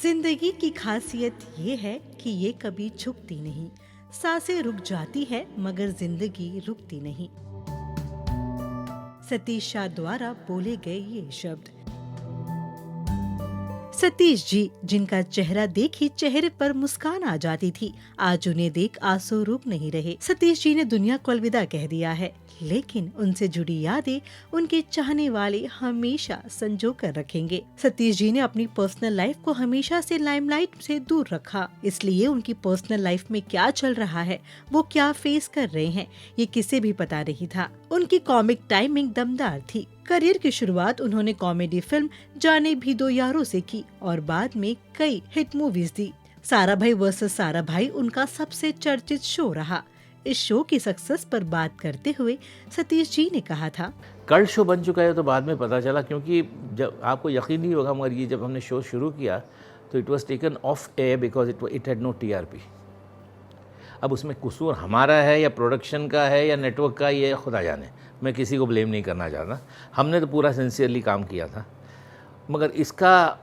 जिंदगी की खासियत ये है कि ये कभी झुकती नहीं। सांसें रुक जाती है मगर जिंदगी रुकती नहीं। सतीश शाह द्वारा बोले गए ये शब्द। सतीश जी, जिनका चेहरा देख ही चेहरे पर मुस्कान आ जाती थी, आज उन्हें देख आंसू रुक नहीं रहे। सतीश जी ने दुनिया को अलविदा कह दिया है, लेकिन उनसे जुड़ी यादें उनके चाहने वाले हमेशा संजो कर रखेंगे। सतीश जी ने अपनी पर्सनल लाइफ को हमेशा से लाइमलाइट से दूर रखा, इसलिए उनकी पर्सनल लाइफ में क्या चल रहा है, वो क्या फेस कर रहे हैं, ये किसे भी पता नहीं था। उनकी कॉमिक टाइमिंग दमदार थी। करियर की शुरुआत उन्होंने कॉमेडी फिल्म जाने भी दो यारों से की और बाद में कई हिट मूवीज दी। सारा भाई वर्सेस सारा भाई उनका सबसे चर्चित शो रहा। इस शो की सक्सेस पर बात करते हुए सतीश जी ने कहा था, कल्ट शो बन चुका है तो बाद में पता चला, क्योंकि जब आपको यकीन नहीं होगा मगर ये जब हमने शो शुरू किया तो it was taken off air because it had no TRP. अब उसमें कसूर हमारा है या प्रोडक्शन का है या नेटवर्क का, ये खुदा जाने, मैं किसी को ब्लेम नहीं करना चाहता। हमने तो पूरा सिंसियरली काम किया था, मगर इसका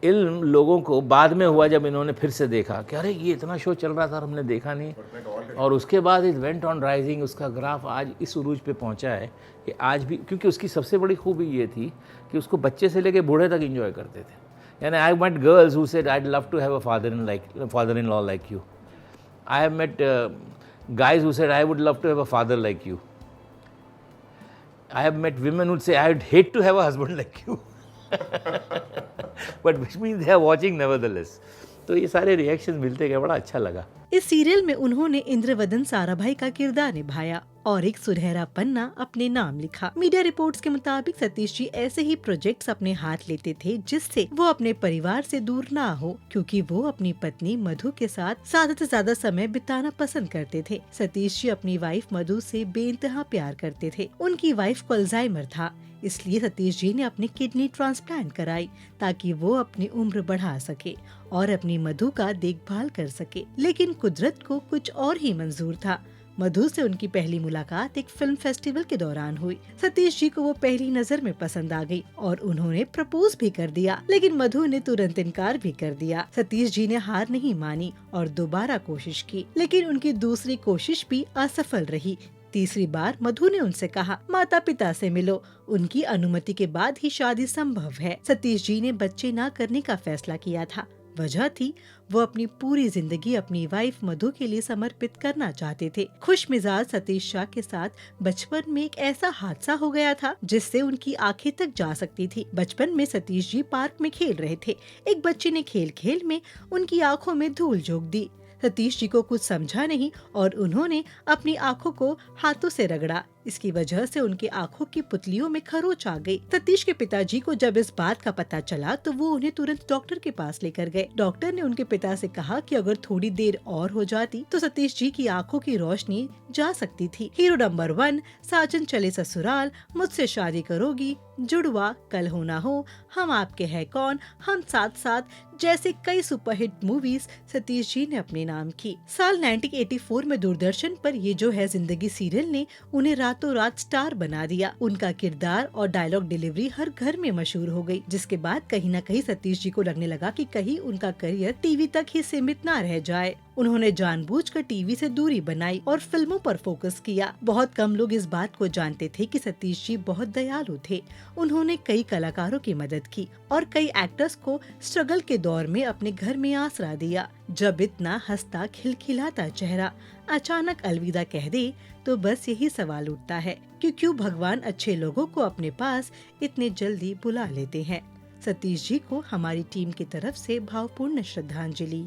इल्म लोगों को बाद में हुआ जब इन्होंने फिर से देखा कि अरे ये इतना शो चल रहा था और हमने देखा नहीं। और उसके बाद इट वेंट ऑन राइजिंग, उसका ग्राफ आज इस उरूज पे पहुंचा है कि आज भी, क्योंकि उसकी सबसे बड़ी खूबी ये थी कि उसको बच्चे से लेके बूढ़े तक एंजॉय करते थे। यानी I met girls who said I love to have a father in law like you. I have met guys who said, I would love to have a father like you. I have met women who say, I would hate to have a husband like you. But which means they are watching nevertheless. तो ये सारे reaction मिलते गए, बड़ा अच्छा लगा। इस serial में उन्होंने इंद्रवदन साराभाई का किरदार निभाया और एक सुनहरा पन्ना अपने नाम लिखा। मीडिया रिपोर्ट्स के मुताबिक सतीश जी ऐसे ही प्रोजेक्ट्स अपने हाथ लेते थे जिससे वो अपने परिवार से दूर ना हो, क्योंकि वो अपनी पत्नी मधु के साथ ज्यादा से ज्यादा समय बिताना पसंद करते थे। सतीश जी अपनी वाइफ मधु से बेइंतहा प्यार करते थे। उनकी वाइफ को अल्जाइमर था, इसलिए सतीश जी ने अपनी किडनी ट्रांसप्लांट कराई ताकि वो अपनी उम्र बढ़ा सके और अपनी मधु का देखभाल कर सके। लेकिन कुदरत को कुछ और ही मंजूर था। मधु से उनकी पहली मुलाकात एक फिल्म फेस्टिवल के दौरान हुई। सतीश जी को वो पहली नजर में पसंद आ गई और उन्होंने प्रपोज भी कर दिया, लेकिन मधु ने तुरंत इनकार भी कर दिया। सतीश जी ने हार नहीं मानी और दोबारा कोशिश की, लेकिन उनकी दूसरी कोशिश भी असफल रही। तीसरी बार मधु ने उनसे कहा, माता पिता से मिलो, उनकी अनुमति के बाद ही शादी संभव है। सतीश जी ने बच्चे न करने का फैसला किया था। वजह थी वो अपनी पूरी जिंदगी अपनी वाइफ मधु के लिए समर्पित करना चाहते थे। खुश मिजाज सतीश शाह के साथ बचपन में एक ऐसा हादसा हो गया था जिससे उनकी आंखें तक जा सकती थी। बचपन में सतीश जी पार्क में खेल रहे थे। एक बच्चे ने खेल खेल में उनकी आंखों में धूल झोंक दी। सतीश जी को कुछ समझा नहीं और उन्होंने अपनी आंखों को हाथों से रगड़ा। इसकी वजह से उनकी आंखों की पुतलियों में खरोच आ गई। सतीश के पिताजी को जब इस बात का पता चला तो वो उन्हें तुरंत डॉक्टर के पास लेकर गए। डॉक्टर ने उनके पिता से कहा कि अगर थोड़ी देर और हो जाती तो सतीश जी की आंखों की रोशनी जा सकती थी। हीरो नंबर 1, साजन चले ससुराल, मुझसे शादी करोगी, जुड़वा, कल हो ना हो, हम आपके हैं कौन, हम साथ साथ जैसे कई सुपरहिट मूवीज सतीश जी ने अपने नाम की। साल 1984 में दूरदर्शन पर ये जो है जिंदगी सीरियल ने उन्हें रातों रात स्टार बना दिया। उनका किरदार और डायलॉग डिलीवरी हर घर में मशहूर हो गई, जिसके बाद कहीं न कहीं सतीश जी को लगने लगा कि कहीं उनका करियर टीवी तक ही सीमित न रह जाए। उन्होंने जानबूझकर टीवी से दूरी बनाई और फिल्मों पर फोकस किया। बहुत कम लोग इस बात को जानते थे कि सतीश जी बहुत दयालु थे। उन्होंने कई कलाकारों की मदद की और कई एक्टर्स को स्ट्रगल के दौर में अपने घर में आसरा दिया। जब इतना हंसता खिलखिलाता चेहरा अचानक अलविदा कह दे तो बस यही सवाल उठता है कि क्यों भगवान अच्छे लोगों को अपने पास इतने जल्दी बुला लेते हैं। सतीश जी को हमारी टीम की तरफ से भावपूर्ण श्रद्धांजलि।